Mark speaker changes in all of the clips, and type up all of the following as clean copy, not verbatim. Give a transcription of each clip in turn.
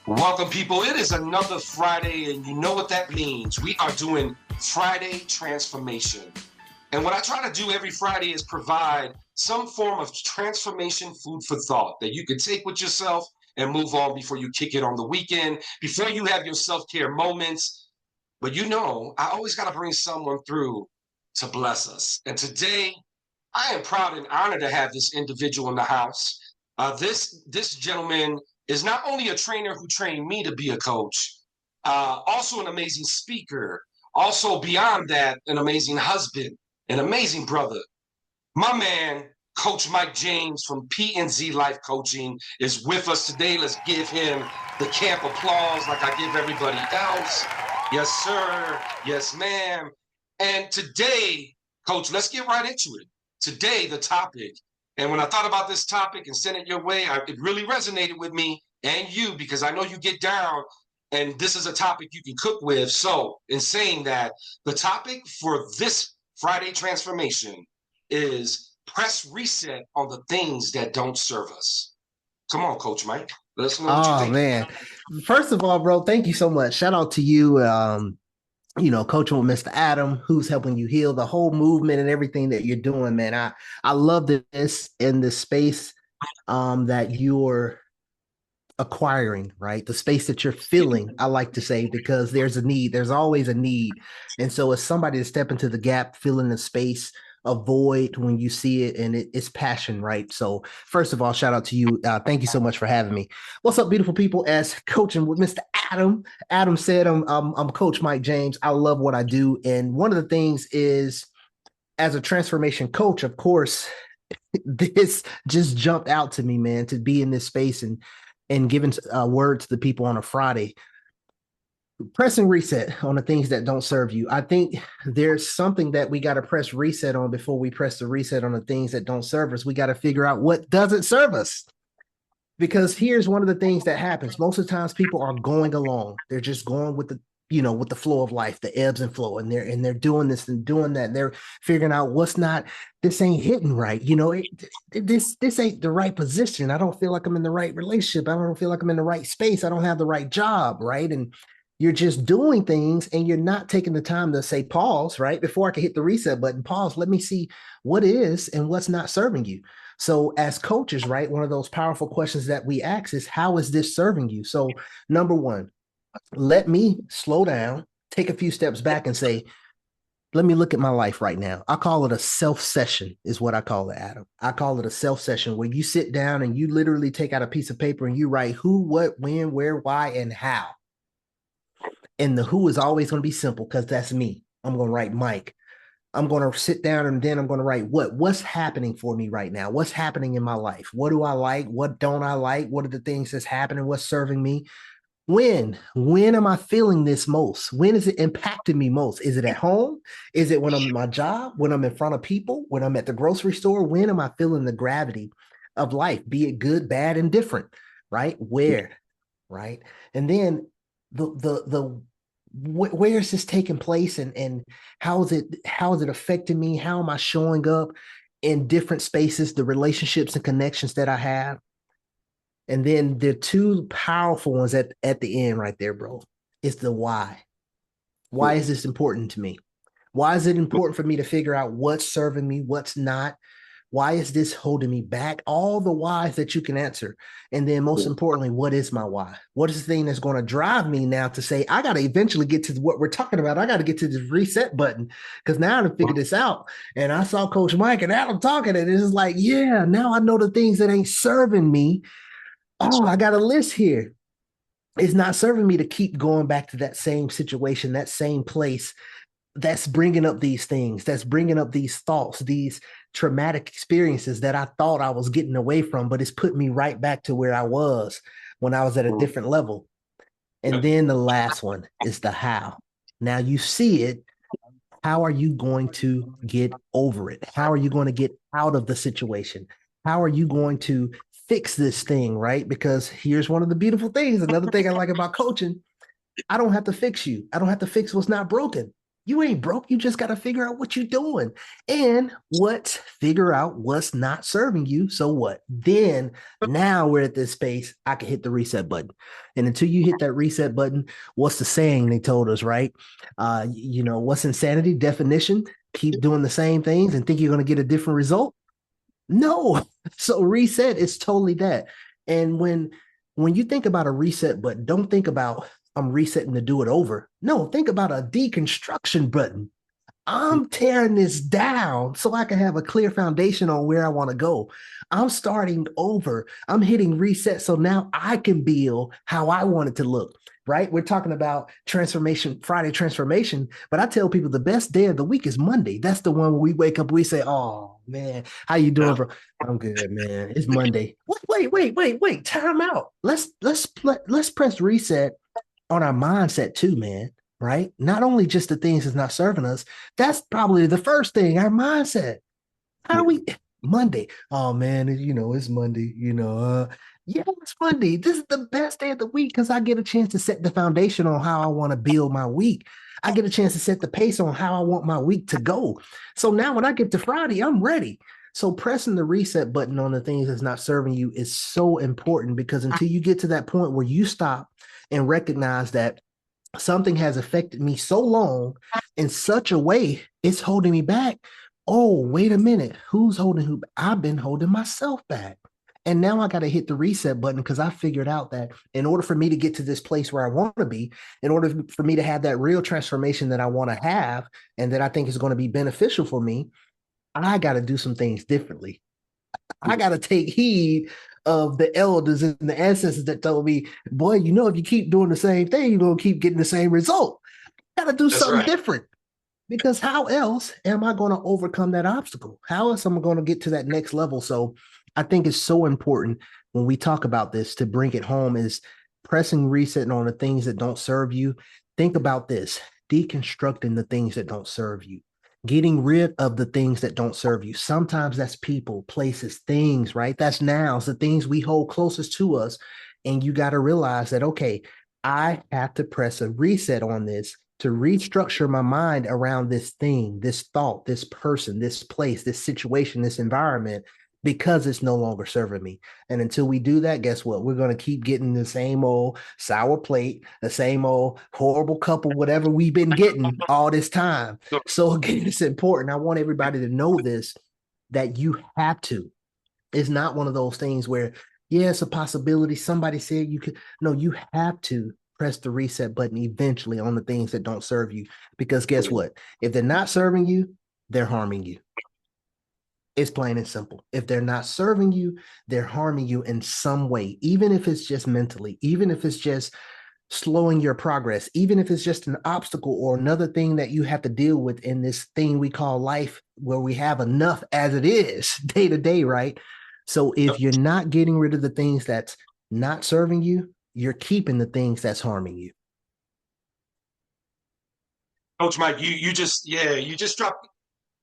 Speaker 1: Welcome, people. It is another Friday, and you know what that means. We are doing Friday Transformation. And what I try to do every Friday is provide some form of transformation food for thought that you can take with yourself and move on before you kick it on the weekend, before you have your self-care moments. But I always got to bring someone through to bless us. And today, I am proud and honored to have this individual in the house. This gentleman is not only a trainer who trained me to be a coach, also an amazing speaker, also beyond that, an amazing husband, an amazing brother. My man, Coach Mike James from P&Z Life Coaching is with us today. Let's give him the camp applause like I give everybody else. Yes, sir. Yes, ma'am. And today, Coach, let's get right into it. Today, the topic, and when I thought about this topic and sent it your way, it really resonated with me and you, because I know you get down and this is a topic you can cook with. So in saying that, the topic for this Friday transformation is press reset on the things that don't serve us. Come on, Coach Mike. Let us know what you think.
Speaker 2: Oh man. First of all, bro, thank you so much. Shout out to you. Coaching with Mr. Adam, who's helping you heal the whole movement and everything that you're doing, man. I love this in the space that you're acquiring, right? The space that you're filling, I like to say, because there's a need, there's always a need. And so as somebody to step into the gap, fill in the space, a void when you see it, and it's passion, right? So first of all, shout out to you. Thank you so much for having me. What's up, beautiful people? As coaching with Mr. Adam. Adam said, I'm Coach Mike James. I love what I do. And one of the things is, as a transformation coach, of course, this just jumped out to me, man, to be in this space and giving word to the people on a Friday. Pressing reset on the things that don't serve you. I think there's something that we got to press reset on before we press the reset on the things that don't serve us. We got to figure out what doesn't serve us. Because here's one of the things that happens. Most of the times people are going along. They're just going with the flow of life, the ebbs and flow, and they're doing this and doing that. And they're figuring out this ain't hitting right. This ain't the right position. I don't feel like I'm in the right relationship. I don't feel like I'm in the right space. I don't have the right job, right? And you're just doing things and you're not taking the time to say pause, right? Before I can hit the reset button, pause. Let me see what is and what's not serving you. So as coaches, right, one of those powerful questions that we ask is, how is this serving you? So number one, let me slow down, take a few steps back and say, let me look at my life right now. I call it a self-session is what I call it, Adam. I call it a self-session where you sit down and you literally take out a piece of paper and you write who, what, when, where, why, and how. And the who is always going to be simple because that's me. I'm going to write Mike. I'm going to sit down and then I'm going to write what's happening for me right now? What's happening in my life? What do I like? What don't I like? What are the things that's happening? What's serving me? When am I feeling this most? When is it impacting me most? Is it at home? Is it when I'm at my job? When I'm in front of people? When I'm at the grocery store? When am I feeling the gravity of life? Be it good, bad, and different, right? Where, right? And then where is this taking place and how is it affecting me? How am I showing up in different spaces, the relationships and connections that I have? And then the two powerful ones at the end right there, bro, is the why. Why is this important to me? Why is it important for me to figure out what's serving me, what's not? Why is this holding me back? All the whys that you can answer. And then most importantly, what is my why? What is the thing that's going to drive me now to say, I got to eventually get to what we're talking about. I got to get to this reset button because now I've figured this out. And I saw Coach Mike and Adam talking and it's like, yeah, now I know the things that ain't serving me. Oh, I got a list here. It's not serving me to keep going back to that same situation, that same place. That's bringing up these things, that's bringing up these thoughts, these traumatic experiences that I thought I was getting away from, but it's put me right back to where I was when I was at a different level. And then the last one is the how. Now you see it. How are you going to get over it? How are you going to get out of the situation? How are you going to fix this thing, right? Because here's one of the beautiful things. Another thing I like about coaching, I don't have to fix you. I don't have to fix what's not broken. You ain't broke. You just got to figure out what you're doing and figure out what's not serving you. So what? Then now we're at this space. I can hit the reset button. And until you hit that reset button, what's the saying they told us, right? What's insanity definition? Keep doing the same things and think you're going to get a different result. No. So reset is totally that. And when you think about a reset button, don't think about I'm resetting to do it over. No, think about a deconstruction button. I'm tearing this down so I can have a clear foundation on where I want to go. I'm starting over. I'm hitting reset so now I can build how I want it to look, right? We're talking about transformation, Friday transformation, but I tell people the best day of the week is Monday. That's the one where we wake up, we say, oh man, how you doing, bro? I'm good, man. It's Monday. Wait. Time out. Let's press reset on our mindset too, man, right? Not only just the things that's not serving us, that's probably the first thing, our mindset. How do we Monday? Oh man, it's Monday, yeah, it's Monday. This is the best day of the week because I get a chance to set the foundation on how I want to build my week. I get a chance to set the pace on how I want my week to go. So now when I get to Friday, I'm ready. So pressing the reset button on the things that's not serving you is so important because until you get to that point where you stop and recognize that something has affected me so long in such a way, it's holding me back. Oh, wait a minute. Who's holding who? I've been holding myself back. And now I got to hit the reset button because I figured out that in order for me to get to this place where I want to be, in order for me to have that real transformation that I want to have and that I think is going to be beneficial for me, I got to do some things differently. I got to take heed of the elders and the ancestors that told me, boy, if you keep doing the same thing, you're going to keep getting the same result. Got to do something different because how else am I going to overcome that obstacle? How else am I going to get to that next level? So I think it's so important when we talk about this to bring it home is pressing reset on the things that don't serve you. Think about this, deconstructing the things that don't serve you, getting rid of the things that don't serve you. Sometimes that's people, places, things, right? That's nouns, the things we hold closest to us. And you got to realize that, okay, I have to press a reset on this to restructure my mind around this thing, this thought, this person, this place, this situation, this environment, because it's no longer serving me. And until we do that, guess what? We're going to keep getting the same old sour plate, the same old horrible couple, whatever we've been getting all this time. So again, it's important. I want everybody to know this, that you have to. It's not one of those things where, yeah, it's a possibility. Somebody said you could. No, you have to press the reset button eventually on the things that don't serve you. Because guess what? If they're not serving you, they're harming you. It's plain and simple. If they're not serving you, they're harming you in some way, even if it's just mentally, even if it's just slowing your progress, even if it's just an obstacle or another thing that you have to deal with in this thing we call life, where we have enough as it is day to day, right? So if you're not getting rid of the things that's not serving you, you're keeping the things that's harming you.
Speaker 1: Coach Mike, you just dropped.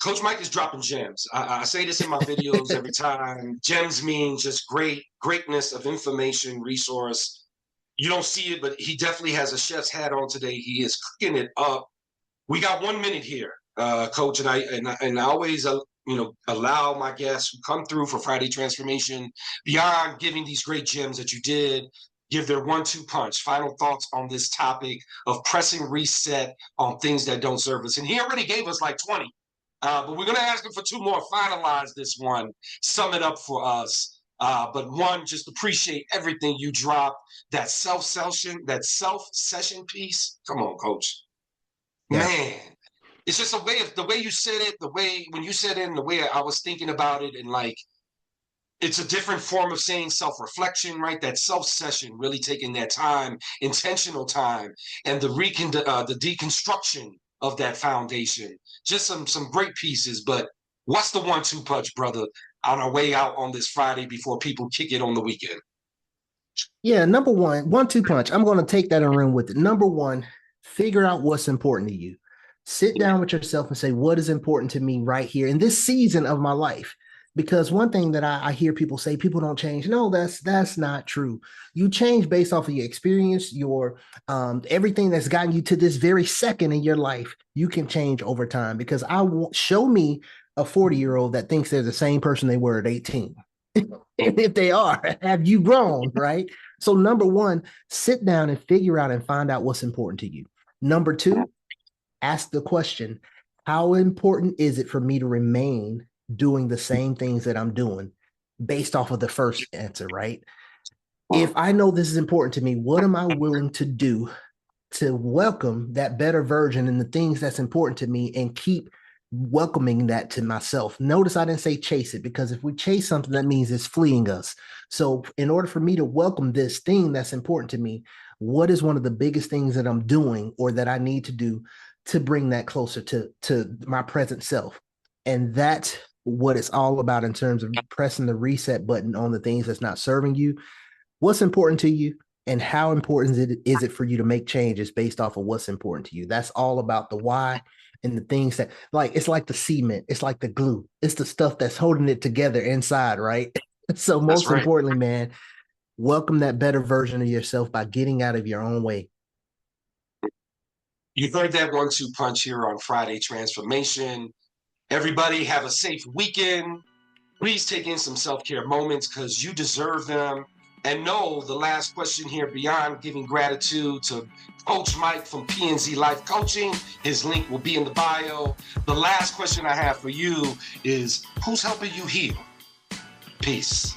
Speaker 1: Coach Mike is dropping gems. I say this in my videos every time. Gems mean just greatness of information, resource. You don't see it, but he definitely has a chef's hat on today. He is cooking it up. We got 1 minute here, Coach, and I always allow my guests who come through for Friday Transformation, beyond giving these great gems that you did, give their 1-2 punch, final thoughts on this topic of pressing reset on things that don't serve us. And he already gave us like 20. But we're going to ask him for 2 more. Finalize this one. Sum it up for us. But one, just appreciate everything you dropped. That self-session piece. Come on, Coach. Yeah. Man, it's just the way you said it, the way when you said it, and the way I was thinking about it, and like it's a different form of saying self-reflection, right? That self-session, really taking that time, intentional time, and the deconstruction of that foundation. Just some great pieces. But what's the 1-2 punch, brother, on our way out on this Friday before people kick it on the weekend?
Speaker 2: Yeah, number one, 1-2 punch. I'm going to take that and run with it. Number one, figure out what's important to you. Sit down with yourself and say, what is important to me right here in this season of my life? Because one thing that I hear people say, people don't change. No, that's not true. You change based off of your experience, your everything that's gotten you to this very second in your life. You can change over time. Because show me a 40-year-old that thinks they're the same person they were at 18. And if they are, have you grown, right? So number one, sit down and figure out and find out what's important to you. Number two, ask the question, how important is it for me to remain doing the same things that I'm doing based off of the first answer, right? If I know this is important to me, what am I willing to do to welcome that better version and the things that's important to me and keep welcoming that to myself? Notice I didn't say chase it, because if we chase something, that means it's fleeing us. So in order for me to welcome this thing that's important to me, what is one of the biggest things that I'm doing or that I need to do to bring that closer to my present self? And that's what it's all about in terms of pressing the reset button on the things that's not serving you. What's important to you, and how important is it for you to make changes based off of what's important to you? That's all about the why and the things that, like, it's like the cement, it's like the glue, it's the stuff that's holding it together inside, right? So
Speaker 1: That's
Speaker 2: most
Speaker 1: right.
Speaker 2: importantly, man, welcome that better version of yourself by getting out of your own way.
Speaker 1: You heard that 1-2 punch here on Friday Transformation. Everybody have a safe weekend. Please take in some self-care moments because you deserve them. And know the last question here, beyond giving gratitude to Coach Mike from P&Z Life Coaching, his link will be in the bio. The last question I have for you is, who's helping you heal? Peace.